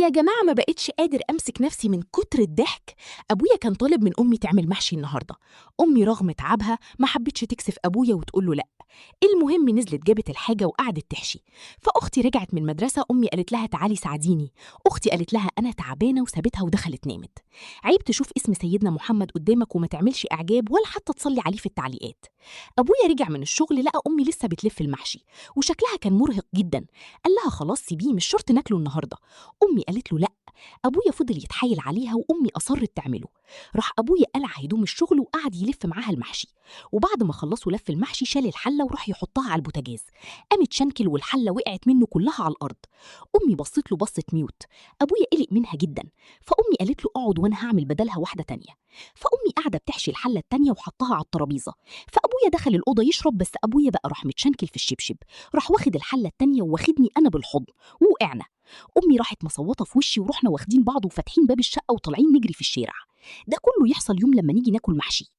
يا جماعة ما بقتش قادر أمسك نفسي من كتر الضحك. أبويا كان طالب من أمي تعمل محشي النهاردة. أمي رغم تعبها ما حبتش تكسف أبويا وتقول له لأ. المهم نزلت جابت الحاجة وقعدت تحشي. فأختي رجعت من المدرسة، أمي قالت لها تعالي ساعديني. أختي قالت لها أنا تعبانة وسابتها ودخلت نامت. عيب تشوف اسم سيدنا محمد قدامك وما تعملش إعجاب ولا حتى تصلي عليه في التعليقات. أبويا رجع من الشغل لقى أمي لسه بتلف المحشي وشكلها كان مرهق جدا. قال لها خلاص سيبيه، مش شرط ناكله النهارده. أمي قالت له لأ. أبويا فضل يتحايل عليها وأمي أصرت تعمله. راح أبويا قلع هدوم الشغل وقعد يلف معاها المحشي، وبعد ما خلصوا لف المحشي شال الحلة وراح يحطها على البوتاجاز. قامت شنكل والحلة وقعت منه كلها على الأرض. أمي بصت له بصة ميوت. أبويا قلق منها جدا، فأمي قالت له اقعد وأنا هعمل بدلها واحدة تانية. فأمي قاعدة بتحشي الحلة التانية وحطها على الترابيزة. فأبويا دخل الأوضة يشرب، بس أبويا بقى راح متشنكل في الشبشب، راح واخد الحلة التانية وواخدني أنا بالحضن ووقعنا. أمي راحت مصوتة في وشي ورحنا واخدين بعض وفاتحين باب الشقة وطالعين نجري في الشارع. ده كله يحصل يوم لما نيجي ناكل محشي.